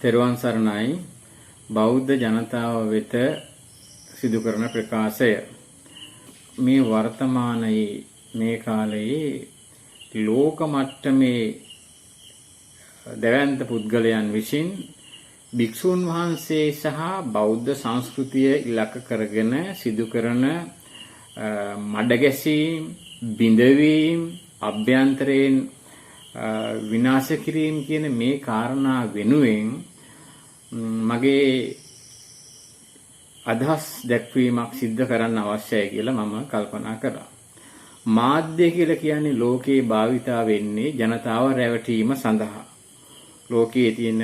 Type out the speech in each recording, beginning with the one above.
තෙරුවන් සරණයි. බෞද්ධ ජනතාව වෙත සිදු කරන ප්‍රකාශය මේ වර්තමානයේ මේ කාලයේ ලෝක මට්ටමේ දැවැන්ත පුද්ගලයන් විසින් භික්ෂුන් වහන්සේ සහ බෞද්ධ සංස්කෘතිය ඉලක්ක කරගෙන සිදු කරන මඩගැසීම්, බිඳවීම්, අභ්‍යන්තරයෙන් විනාශ කිරීම කියන මේ කාරණා වෙනුවෙන් මගේ අදහස් දැක්වීමක් සිද්ධ කරන්න අවශ්‍යයි කියලා මම කල්පනා කළා. මාධ්‍ය කියලා කියන්නේ ලෝකේ භාවිතා වෙන්නේ ජනතාව රැවටීම සඳහා. ලෝකයේ තියෙන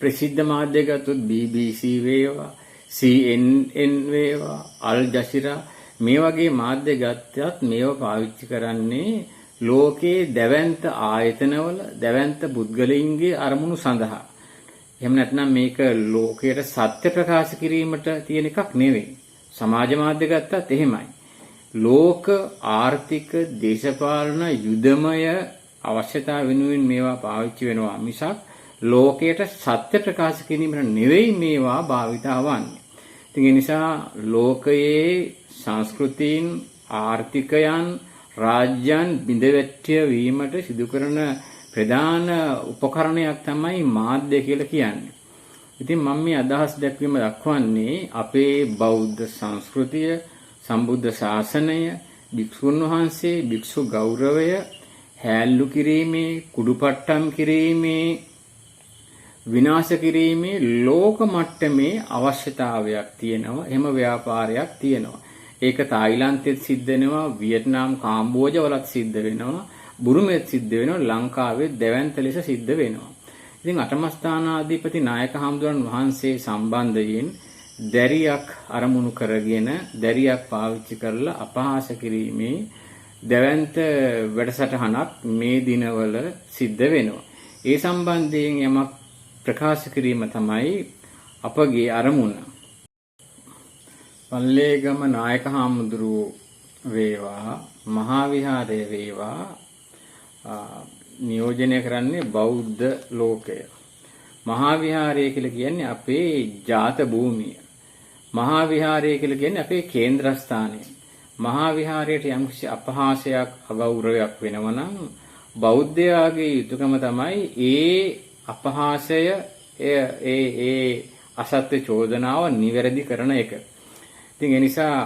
ප්‍රසිද්ධ මාධ්‍ය ගත්තොත් BBC වේවා, CNN වේවා, අල් ජසීරා මේ වගේ මාධ්‍ය ගත්තත් මේව පාවිච්චි කරන්නේ ලෝකයේ දැවැන්ත ආයතනවල දැවැන්ත පුද්ගලයින්ගේ අරමුණු සඳහා. එහෙම නැත්නම් මේක ලෝකයට සත්‍ය ප්‍රකාශ කිරීමට තියෙන එකක් නෙවෙයි. සමාජ මාධ්‍ය ගත්තත් එහෙමයි. ලෝක ආර්ථික දේශපාලන යුදමය අවශ්‍යතාව වෙනුවෙන් මේවා පාවිච්චි වෙනවා මිසක් ලෝකයට සත්‍ය ප්‍රකාශ කිරීමට නෙවෙයි මේවා භාවිතා වන්නේ. ඉතින් ඒ නිසා ලෝකයේ සංස්කෘතීන් ආර්ථිකයන් රාජ්‍යයන් බිඳවැට්ටිය වීමට සිදු කරන ප්‍රධාන උපකරණයක් තමයි මාධ්‍ය කියලා කියන්නේ. ඉතින් මම මේ අදහස් දැක්වීම දක්වන්නේ අපේ බෞද්ධ සංස්කෘතිය, සම්බුද්ධ ශාසනය, භික්ෂුන් වහන්සේ, භික්ෂු ගෞරවය හැල්ලු කිරීමේ, කුඩුපට්ටම් කිරීමේ, විනාශ කිරීමේ ලෝක මට්ටමේ අවශ්‍යතාවයක් තියෙනවා. එහෙම ව්‍යාපාරයක් තියෙනවා. ඒක තායිලන්තෙත් සිද්ධ වෙනවා, වියට්නාම් කාම්බෝජ වලත් සිද්ධ වෙනවා, බුරුමෙත් සිද්ධ වෙනවා, ලංකාවේ දැවැන්ත ලෙස සිද්ධ වෙනවා. ඉතින් අටමස්ථානාධිපති නායක හාමුදුරන් වහන්සේ සම්බන්ධයෙන් දැරියක් අරමුණු කරගෙන දැරියක් පාවිච්චි කරලා අපහාස කිරීමේ දැවැන්ත වැඩසටහනක් මේ දිනවල සිද්ධ වෙනවා. ඒ සම්බන්ධයෙන් යමක් ප්‍රකාශ කිරීම තමයි අපගේ අරමුණ. පල්ලේගම නායක හාමුදුරුවෝ වේවා, මහා විහාරය වේවා නියෝජනය කරන්නේ බෞද්ධ ලෝකය. මහා විහාරය කියලා කියන්නේ අපේ ජාත භූමිය. මහා විහාරය කියලා කියන්නේ අපේ කේන්ද්‍රස්ථානය. මහා විහාරයට යම්කිසි අපහාසයක් අගෞරවයක් වෙනවා නම් බෞද්ධයාගේ යුතුයකම තමයි ඒ අපහාසය ඒ අසත්‍ය චෝදනාව නිවැරදි කරන එක. ඉතින් ඒ නිසා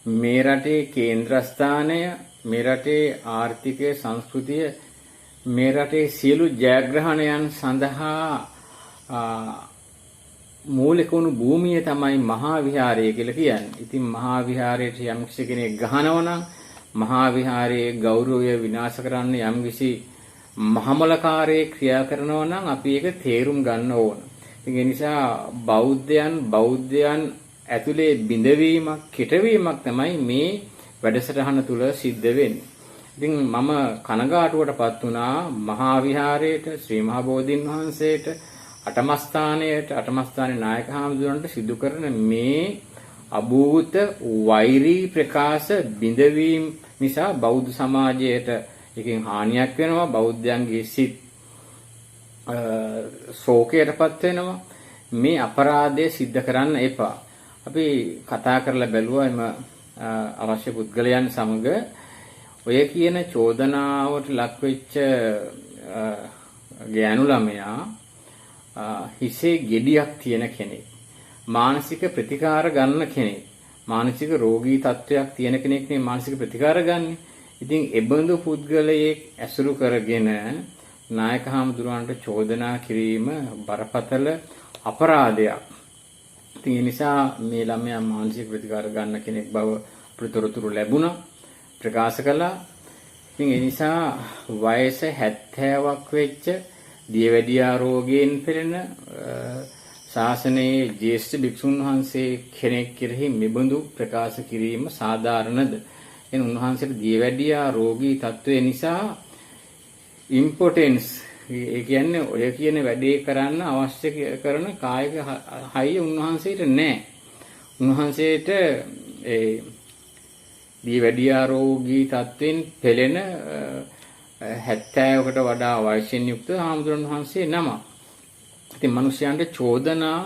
මේ රටේ කේන්ද්‍රස්ථානය, මේ රටේ ආර්ථිකය, සංස්කෘතිය, මේ රටේ සියලු ජයග්‍රහණයන් සඳහා මූලික වුණු භූමිය තමයි මහා විහාරය කියලා කියන්නේ. ඉතින් මහා විහාරයට යම්කිසි කෙනෙක් ගහනවා නම් මහා විහාරයේ ගෞරවය විනාශ කරන්න යම්කිසි මහමලකාරයේ ක්‍රියා කරනවා නම් අපි ඒක තේරුම් ගන්න ඕන. ඉතින් ඒ නිසා බෞද්ධයන් ඇතුලේ බිඳවීමක්, කෙටවීමක් තමයි මේ වැඩසටහන තුල සිද්ධ වෙන්නේ. ඉතින් මම කනගාටුවටපත් වුණා මහා විහාරයට, ශ්‍රී මහා බෝධීන් වහන්සේට, අටමස්ථානයේ නායක හාමුදුරන්ට සිදු කරන මේ අභූත වෛරී ප්‍රකාශ බිඳවීම නිසා බෞද්ධ සමාජයට එකෙන් හානියක් වෙනවා. බෞද්ධයන්ගේ සිත් ශෝකයටපත් වෙනවා. මේ අපරාධය සිද්ධ කරන්න එපා. අපි කතා කරලා බැලුවා එම අවශ්‍ය පුද්ගලයන් සමග ඔය කියන චෝදනාවට ලක්වෙච්ච ගෑනු ළමයා හිසේ ගෙඩියක් තියෙන කෙනෙක්, මානසික ප්‍රතිකාර ගන්න කෙනෙක්, මානසික රෝගී තත්වයක් තියෙන කෙනෙක් නේ මානසික ප්‍රතිකාර ගන්න. ඉතින් එබඳු පුද්ගලයෙක් ඇසුරු කරගෙන නායක හාමුදුරුවන්ට චෝදනා කිරීම බරපතල අපරාධයක්. ඉතින් ඒ නිසා මේ ළමයා මානසික ප්‍රතිකාර ගන්න කෙනෙක් බව ප්‍රතිතොරතුරු ලැබුණා, ප්‍රකාශ කළා. ඉතින් ඒ නිසා වයස 70ක් වෙච්ච දියවැඩියා රෝගයෙන් පෙළෙන ශාසනයේ ජ්‍යෙෂ්ඨ භික්ෂුන් වහන්සේ කෙනෙක් කෙරෙහි මෙබඳු ප්‍රකාශ කිරීම සාධාරණද? එන උන්වහන්සේට දියවැඩියා රෝගී තත්ත්වය නිසා ඉම්පොටෙන්ස්, ඒ කියන්නේ ඔය කියන වැඩේ කරන්න අවශ්‍ය කරන කායික හයිය උන්වහන්සේට නැහැ. උන්වහන්සේට ඒ දියවැඩියා රෝගී තත්ත්වෙන් පෙළෙන 70කට වඩා වයසින් යුක්ත හාමුදුරන් වහන්සේ නම. ඉතින් මිනිස්යන්ට චෝදනා,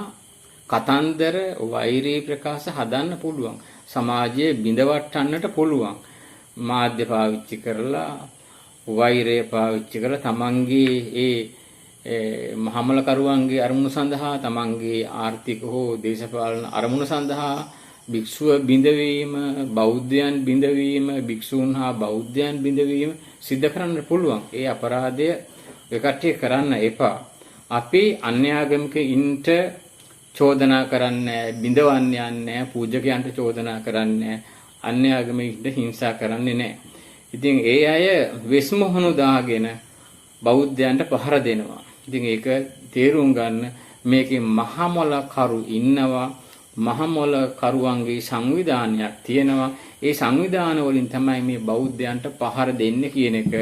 කතන්දර, වෛරී ප්‍රකාශ හදන්න පුළුවන්. සමාජයේ බිඳවට්ටන්නට පුළුවන්. මාධ්‍ය පාවිච්චි කරලා, වෛරය පාවිච්චි කරලා තමන්ගේ ඒ මහමලකරුවන්ගේ අරමුණු සඳහා, තමන්ගේ ආර්ථික හෝ දේශපාලන අරමුණු සඳහා භික්ෂුව බිඳවීම, බෞද්ධයන් බිඳවීම, භික්ෂූන් හා බෞද්ධයන් බිඳවීම සිද්ධ කරන්න පුළුවන්. ඒ අපරාධය ඒ කට්ටිය කරන්න එපා. අපි අන්‍යාගමිකයින්ට චෝදනා කරන්නේ, බිඳවන්න යන්නේ, පූජකයන්ට චෝදනා කරන්නේ, අන්‍යාගමිකයින්ට හිංසා කරන්නේ නැහැ. ඉතින් ඒ අය වෙස්මුහුණු දාගෙන බෞද්ධයන්ට පහර දෙනවා. ඉතින් ඒක තේරුම් ගන්න, මේකේ මහමොල කරු ඉන්නවා. මහමොල කරුවන්ගේ සංවිධානයක් තියෙනවා. ඒ සංවිධාන වලින් තමයි මේ බෞද්ධයන්ට පහර දෙන්නේ කියන එක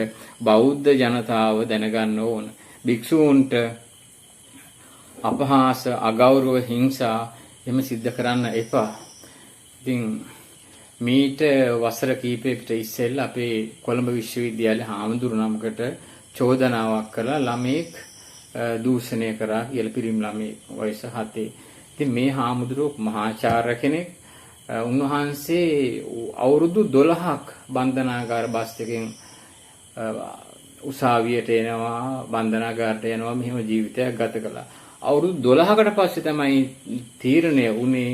බෞද්ධ ජනතාව දැනගන්න ඕන. භික්ෂූන්ට අපහාස, අගෞරව, හිංසා එහෙම සිද්ධ කරන්න එපා. ඉතින් මීට වසර කීපයකට ඉස්සෙල්ලා අපේ කොළඹ විශ්වවිද්‍යාලයේ හාමුදුරු නමකට චෝදනාවක් කළා ළමෙක් දූෂණය කරා කියලා, පිරිමි ළමෙක් වයස 7. ඉතින් මේ හාමුදුරුවෝ මහාචාර්ය කෙනෙක්. උන්වහන්සේ අවුරුදු 12ක් බන්ධනාගාර බස් එකෙන් උසාවියට එනවා, බන්ධනාගාරට යනවා, මෙහෙම ජීවිතයක් ගත කළා. අවුරුදු 12කට පස්සේ තමයි තීරණය වුණේ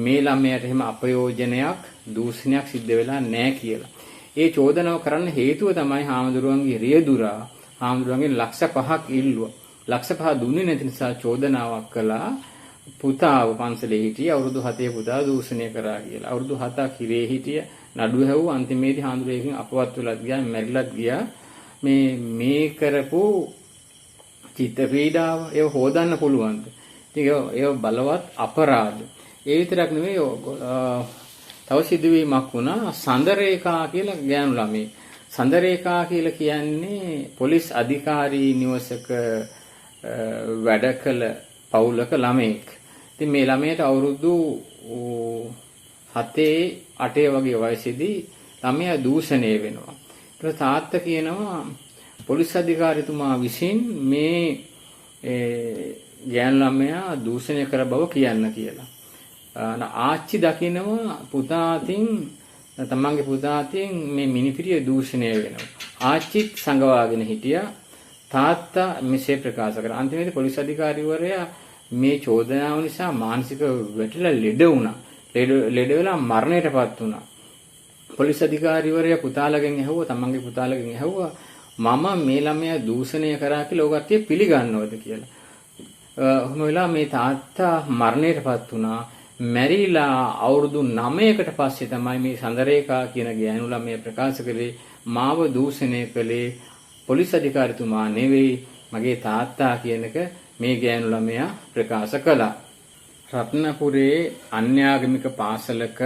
මේ ළමයාට එහෙම අපයෝජනයක්, දූෂණයක් සිද්ධ වෙලා නැහැ කියලා. ඒ චෝදනාව කරන්න හේතුව තමයි හාමුදුරුවන්ගේ රියදුරා හාමුදුරුවන්ගෙන් ලක්ෂ 5ක් ඉල්ලුවා. ලක්ෂ 5 දුන්නේ නැති නිසා චෝදනාවක් කළා. පුතාව පන්සලේ හිටිය අවුරුදු 7 පුතා දූෂණය කරා කියලා. අවුරුදු 7ක් හිරේ හිටිය, නඩුව හැවුවා. අන්තිමේදී හාමුදුරුවෝ එකකින් අපවත් වෙලත් ගියා, මැරිලත් ගියා. මේ කරපු චිත්ත පීඩාව ඒව හොදන්න පුළුවන්ද? ඉතින් ඒව බලවත් අපරාධ. ඒ විතරක් නෙවෙයි, තව සිදුවීමක් වුණා. සඳරේකා කියලා ගෑනු ළමයි. සඳරේකා කියලා කියන්නේ පොලිස් අධිකාරී නිවසක වැඩ කළ පවුලක ළමෙක්. ඉතින් මේ ළමයට අවුරුදු 7-8 වගේ වයසේදී ළමයා දූෂණය වෙනවා. ඊට තාත්තා කියනවා පොලිස් අධිකාරිතුමා විසින් මේ ගෑනු ළමයා දූෂණය කර බව කියන්න කියලා. ආච්චි දකිනවා තමන්ගේ පුතා අතින් මේ මිනිපිරිය දූෂණය වෙනවා. ආච්චිත් සංගවාගෙන හිටියා. තාත්තා මෙසේ ප්‍රකාශ කරා. අන්තිමේදී පොලිස් අධිකාරිවරයා මේ චෝදනාව නිසා මානසික වැටලා ලෙඩ වුණා. ලෙඩ වෙලා මරණයටපත් වුණා. පොලිස් අධිකාරිවරයා පුතාලගෙන් ඇහුවා, තමන්ගේ පුතාලගෙන් ඇහුවා, මම මේ ළමයා දූෂණය කරා කියලා ඔය කට්ටිය පිළිගන්නවද කියලා. ඔහොම වෙලා මේ තාත්තා මරණයටපත් වුණා. මැරිලා අවුරුදු 9කට පස්සේ තමයි මේ සඳරේකා කියන ගෑනු ළමයා ප්‍රකාශ කළේ මාව දූෂණය කළේ පොලිස් අධිකාරිතුමා නෙවෙයි, මගේ තාත්තා කියනක මේ ගෑනු ළමයා ප්‍රකාශ කළා. රත්නපුරේ අන්‍යාගමික පාසලක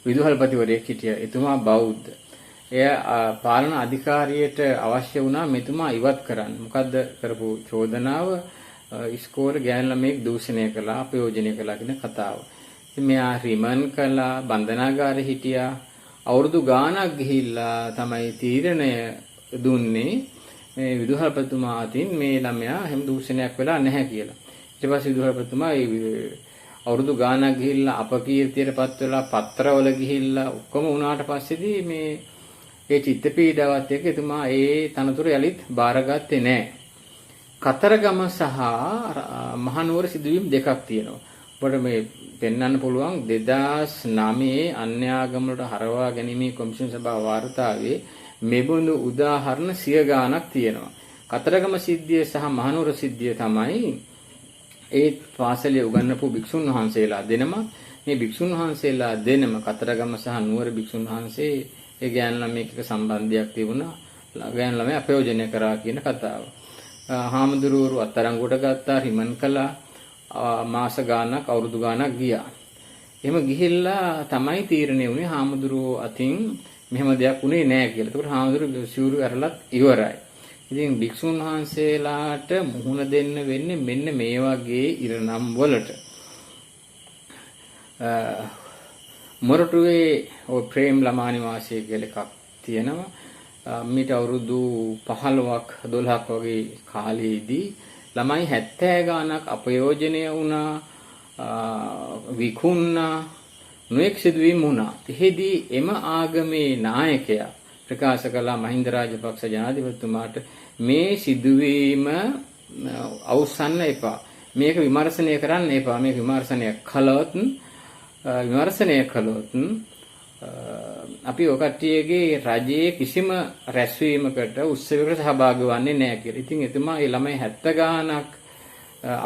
විදුහල්පතිවරයෙක් හිටියා. එතුමා බෞද්ධ. එයා පාලන අධිකාරියට අවශ්‍ය වුණා මෙතුමා ඉවත් කරන්න. මොකද්ද කරපු චෝදනාව? ඉස්කෝලේ ගෑනු ළමෙක් දූෂණය කළා, අපයෝජනය කළා කියන කතාව. ඉතින් මෙයා රිමන් කළා, බන්ධනාගාරේ හිටියා. අවුරුදු ගාණක් ගිහිල්ලා තමයි තීරණය දුන්නේ මේ විදුහල්පතිතුමා අතින් මේ ළමයා හැම දූෂණයක් වෙලා නැහැ කියලා. ඊට පස්සේ විදුහල්පතිතුමා අවුරුදු ගාණක් ගිහිල්ලා අපකීර්තියටපත් වෙලා පත්‍රවල ගිහිල්ලා ඔක්කොම වුණාට පස්සේදී ඒ චිත්ත පීඩාවත් එක්ක එතුමා ඒ තනතුර යලිත් බාරගත්තේ නැහැ. කතරගම සහ මහනුවර සිදුවීම් දෙකක් තියෙනවා. ඔබට මේ පෙන්වන්න පුළුවන් 2009 අන්‍යාගම වලට හරවා ගැනීමේ කොමිෂන් සභාව වාර්තාවේ මෙබඳු උදාහරණ 100 ගාණක් තියෙනවා. කතරගම සිද්ධිය සහ මහනුවර සිද්ධිය තමයි ඒ පාසලේ උගන්වපු භික්ෂුන් වහන්සේලා දෙනම. මේ භික්ෂුන් වහන්සේලා දෙනම කතරගම සහ නුවර භික්ෂුන් වහන්සේ ඒ ගෑනු ළමයෙක් එක්ක සම්බන්ධයක් තිබුණා. ගෑනු ළමයා අපයෝජනය කරා කියන කතාව. හාමුදුරුවෝ අත්අඩංගුවට ගත්තා, රිමන් කළා. මාස ගාණක්, අවුරුදු ගාණක් ගියා. එහෙම ගිහිල්ලා තමයි තීරණය වුණේ හාමුදුරුවෝ අතින් මෙහෙම දෙයක් උනේ නැහැ කියලා. ඒකට හාමුදුරුවෝ සිවුරු ඇරලත් ඉවරයි. ඉතින් භික්ෂුන් වහන්සේලාට මුහුණ දෙන්න වෙන්නේ මෙන්න මේ වගේ ඉරණම් වලට. මොරටුවේ ඔය ප්‍රේම් ළමා නිවාසය කියලා එකක් තියෙනවා. මීට අවුරුදු 15ක් 12ක් වගේ කාලයේදී ළමයි 70 ගාණක් අපයෝජනය වුණා, විකුණා, නොඑක් සිදුවීම් වුණා. එහෙදී එම ආගමේ නායකයා ප්‍රකාශ කළා මහින්ද රාජපක්ෂ ජනාධිපතිතුමාට මේ සිදුවීම අවසන්න එපා. මේක විමර්ශනය කරන්න එපා. මේක විමර්ශනය කළොත් අපි ඔකට්ටියගේ රජයේ කිසිම රැස්වීමකට උත්සවයකට සහභාගී වෙන්නේ නැහැ කියලා. ඉතින් එතුමා ඒ ළමයි 70 ගාණක්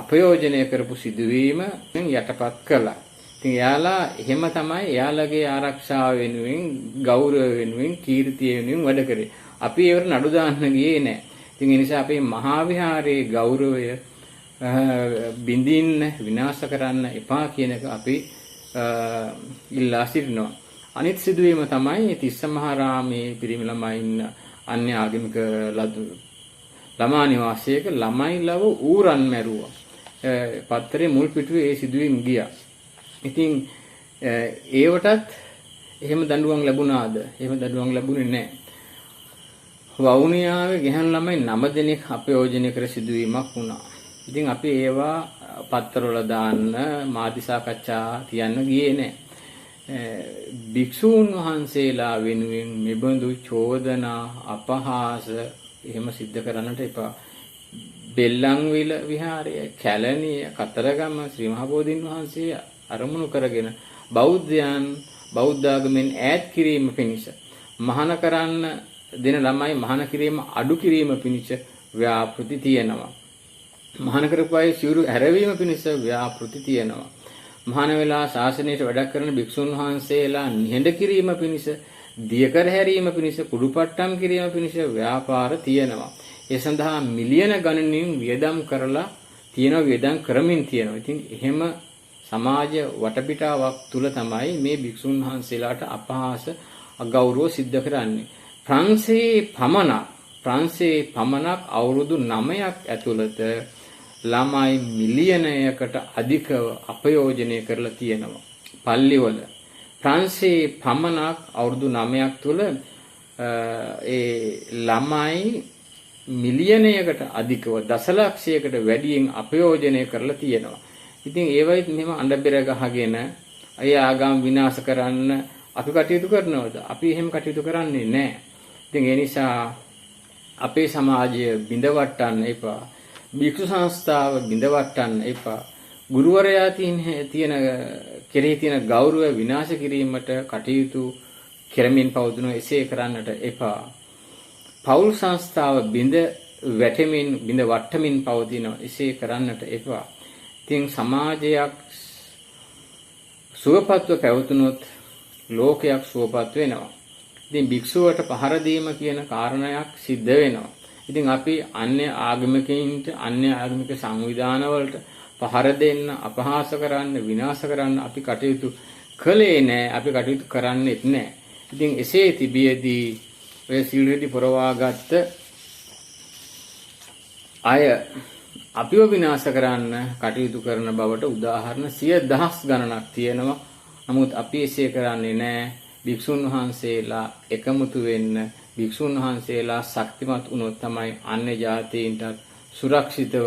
අපයෝජනය කරපු සිදුවීම යටපත් කළා. ඉතින් එයාලා එහෙම තමයි එයාලගේ ආරක්ෂාව වෙනුවෙන්, ගෞරවය වෙනුවෙන්, කීර්තිය වෙනුවෙන් වැඩ කරේ. අපි ඒවට නඩු දාන්න ගියේ නැහැ. ඉතින් ඒ නිසා අපේ මහා විහාරයේ ගෞරවය බින්දින්න විනාශ කරන්න එපා කියන එක අපි ඉල්ලා සිටිනවා. අනිත් සිදුවීම තමයි තිස්සමහාරාමේ පිරිමි ළමයින් අන්‍ය ආගමික ළමා නිවාසයක ළමයි ලව ඌරන් මැරුවා. පත්තරේ මුල් පිටුවේ ඒ සිදුවීම් ගියා. ඉතින් ඒවටත් එහෙම දඬුවම් ලැබුණාද? එහෙම දඬුවම් ලැබුණේ නැහැ. වවුනියාවේ ගැහැණු ළමයි 9 දෙනෙක් අපයෝජනය කර සිදුවීමක් වුණා. ඉතින් අපි ඒවා පත්තරවල දාන්න, මාධ්‍ය සාකච්ඡා තියන්න ගියේ නැහැ. භික්ෂූන් වහන්සේලා වෙනුවෙන් මෙබඳු චෝදනා, අපහාස එහෙම සිද්ධ කරන්නට එපා. බෙල්ලන්විල විහාරය, කැලණිය, කතරගම ශ්‍රී මහා බෝධීන් වහන්සේ අරමුණු කරගෙන බෞද්ධයන් බෞද්ධ ආගමෙන් ඈත් කිරීම පිණිස, මහාන කරන්න දෙන ළමයි මහාන කිරීම අඩු කිරීම පිණිස ව්‍යාපෘති තියෙනවා. මහාන කරපු අය සිවුරු හැරවීම පිණිස ව්‍යාපෘති තියෙනවා. මහාන වෙලා ශාසනයට වැඩ කරන භික්ෂුන් වහන්සේලා නිහඬ කිරීම පිණිස, දියකර හැරීම පිණිස, කුඩුපට්ටම් කිරීම පිණිස ව්‍යාපාර තියෙනවා. ඒ සඳහා මිලියන ගණනින් වියදම් කරලා තියෙනවා, වියදම් කරමින් තියෙනවා. ඉතින් එහෙම සමාජ වටපිටාවක් තුල තමයි මේ භික්ෂුන් වහන්සේලාට අපහාස, අගෞරව සිද්ධ කරන්නේ. ප්‍රංශේ පමණක් අවුරුදු 9ක් ඇතුළත ළමයි මිලියනයකට අධිකව අපයෝජනය කරලා තියෙනවා. පල්ලිවල ප්‍රංශේ පමණක් අවුරුදු 9ක් තුළ ඒ ළමයි මිලියනයකට අධිකව, දසලක්ෂයකට වැඩියෙන් අපයෝජනය කරලා තියෙනවා. ඉතින් ඒවයිත් මෙහෙම අඬබෙර ගහගෙන අය ආගම් විනාශ කරන්න අපි කටයුතු කරනවද? අපි එහෙම කටයුතු කරන්නේ නැහැ. ඉතින් ඒ නිසා අපේ සමාජය බිඳවට්ටන්න එපා. භික්ෂු සංස්ථාව බිඳවට්ටන්න එපා. ගුරුවරයා කෙරෙහි තියෙන ගෞරවය විනාශ කිරීමට කටයුතු කරමින් පවතුන එසේ කරන්නට එපා. පෞල් සංස්ථාව බිඳ වට්ටමින් පවතින එසේ කරන්නට එපා. ඉතින් සමාජයක් සුවපත්ව පැවතුනොත් ලෝකයක් සුවපත් වෙනවා. ඉතින් භික්ෂුවට පහර දීම කියන කාරණයක් සිද්ධ වෙනවා. ඉතින් අපි අන්‍ය ආගමිකයින්ට, අන්‍ය ආගමික සංවිධානවලට පහර දෙන්න, අපහාස කරන්න, විනාශ කරන්න අපි කටයුතු කළේ නැහැ. අපි කටයුතු කරන්නේත් නැහැ. ඉතින් එසේ තිබියදී ඔය සීල් රෙදි පොරවාගත්ත අය අපිව විනාශ කරන්න කටයුතු කරන බවට උදාහරණ 100,000 ගණනක් තියෙනවා. නමුත් අපි එසේ කරන්නේ නැහැ. භික්ෂුන් වහන්සේලා එකමුතු වෙන්න, භික්ෂුන් වහන්සේලා ශක්තිමත් වුණොත් තමයි අන්‍ය ජාතීන්ටත් සුරක්ෂිතව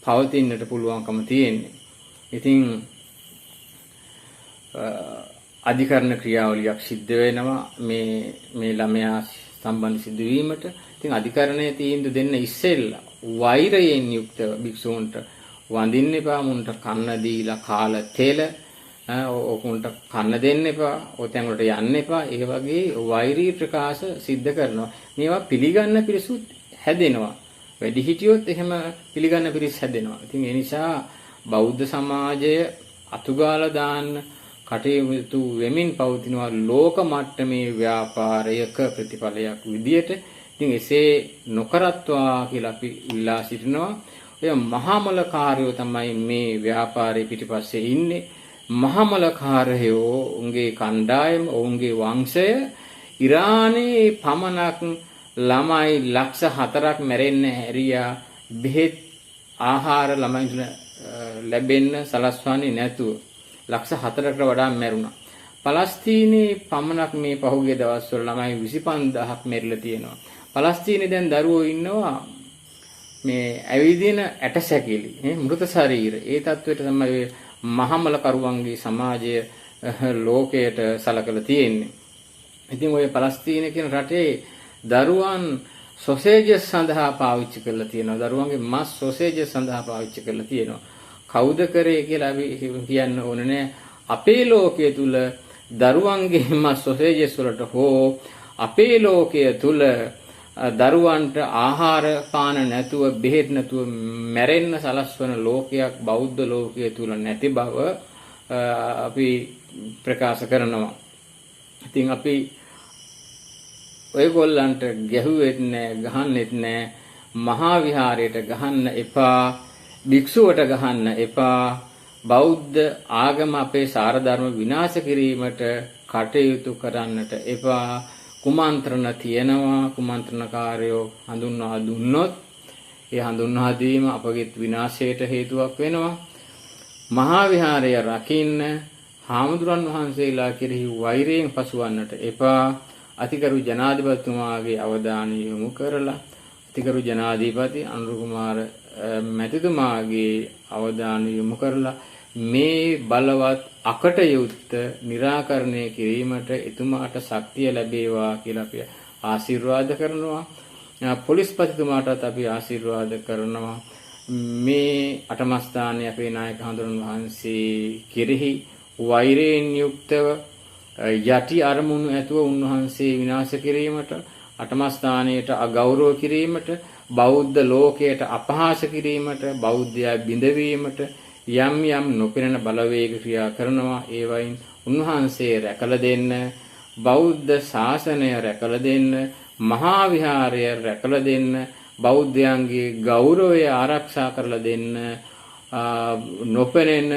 පවතින්නට පුළුවන්කම තියෙන්නේ. ඉතින් අධිකරණ ක්‍රියාවලියක් සිද්ධ වෙනවා මේ ළමයා සම්බන්ධ සිදුවීමට. ඉතින් අධිකරණයේ තීන්දුව දෙන්න ඉස්සෙල්ලා වෛරයෙන් යුක්තව භික්ෂූන්ට වඳින්න එපා, මුන්ට කන්න දීලා කාලා තෙල ඔකුන්ට කන්න දෙන්න එපා, ඔතෙන් වලට යන්න එපා. ඒ වගේ වෛරී ප්‍රකාශ සිද්ධ කරනවා. මේවා පිළිගන්න පිරිසුත් හැදෙනවා. වැඩි හිටියොත් එහෙම පිළිගන්න පිරිස හැදෙනවා. ඉතින් ඒ නිසා බෞද්ධ සමාජය අතුගාලා දාන්න කටයුතු වෙමින් පවතිනවා ලෝක මට්ටමේ ව්‍යාපාරයක ප්‍රතිඵලයක් විදියට. ඉතින් එසේ නොකරත්වා කියලා අපි ඉල්ලා සිටිනවා. ඔය මහාමලකාරයෝ තමයි මේ ව්‍යාපාරයේ පිටිපස්සේ ඉන්නේ. මහාමලකාරයෝ උන්ගේ කණ්ඩායම, ඔවුන්ගේ වංශය ඉරානයේ පමණක් ළමයි 4ක් මැරෙන්න හැරියා. බෙහෙත් ආහාර ළමයින්ට ලැබෙන්න සලස්වන්නේ නැතුව 4කට වඩා මැරුණා. පලස්තීනයේ පමණක් මේ පහුගිය දවස්වල ළමයි 25000ක් මැරිලා තියෙනවා. පලස්තීනයේ දැන් දරුවෝ ඉන්නවා මේ ඇවිදින ඇටසැකිලි මෘත ශරීර ඒ தത്വෙට තමයි මහමල කරුවන්ගේ සමාජය ලෝකයට සලකලා තියෙන්නේ. ඉතින් ඔය පලස්තීන කියන රටේ දරුවන් සොසේජස් සඳහා පාවිච්චි කරලා තියෙනවා. දරුවන්ගේ මස් සොසේජස් සඳහා පාවිච්චි කරලා තියෙනවා. කවුද කරේ කියලා අපි කියන්න ඕනේ නෑ. අපේ ලෝකයේ තුල දරුවන්ගේ මස් සොසේජස් වලට හෝ අපේ ලෝකයේ තුල දරුවන්ට ආහාර පාන නැතුව බෙහෙත් නැතුව මැරෙන්න සලස්වන ලෝකයක් බෞද්ධ ලෝකයේ තුල නැති බව අපි ප්‍රකාශ කරනවා. ඉතින් අපි ඔයගොල්ලන්ට ගැහුවෙත් නෑ ගහන්නෙත් නෑ මහා විහාරයට ගහන්න එපා භික්ෂුවට ගහන්න එපා බෞද්ධ ආගම අපේ සාරධර්ම විනාශ කිරීමට කටයුතු කරන්නට එපා කුමන්ත්‍රණ තියෙනවා කුමන්ත්‍රණකාරයෝ හඳුන්වා දුන්නොත් ඒ හඳුන්වා දීම අපගේ විනාශයට හේතුවක් වෙනවා මහා විහාරය රකින්න හාමුදුරන් වහන්සේලා කෙරෙහි වෛරයෙන් පසුවන්නට එපා අතිගරු ජනාධිපතිතුමාගේ අවධානය යොමු කරලා අතිගරු ජනාධිපති අනුර කුමාර මැතිතුමාගේ අවධානය යොමු කරලා මේ බලවත් අකටයුත්ත निराකරණය කිරීමට එතුමාට ශක්තිය ලැබේවා කියලා අපි ආශිර්වාද කරනවා. පොලිස්පතිතුමාටත් අපි ආශිර්වාද කරනවා. මේ අටමස්ථානයේ අපේ නායක හඳුනන වහන්සේ කෙරෙහි වෛරයෙන් යුක්තව යටි අරමුණු ඇතුව උන්වහන්සේ විනාශ කිරීමට අටමස්ථානයට අගෞරව කිරීමට බෞද්ධ ලෝකයට අපහාස කිරීමට බෞද්ධයා බිඳවීමට යම් යම් නොපෙනෙන බලවේග ක්‍රියා කරනවා ඒවයින් උන්වහන්සේ රැකලා දෙන්න බෞද්ධ ශාසනය රැකලා දෙන්න මහා විහාරය රැකලා දෙන්න බෞද්ධයන්ගේ ගෞරවය ආරක්ෂා කරලා දෙන්න නොපෙනෙන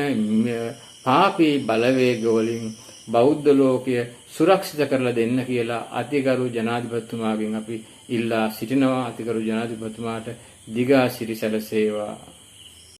පාපී බලවේග වලින් බෞද්ධ ලෝකය සුරක්ෂිත කරලා දෙන්න කියලා අතිගරු ජනාධිපතිතුමාගෙන් අපි ඉල්ලා සිටිනවා. අතිගරු ජනාධිපතිතුමාට දිගාසිරි සැලසේවා.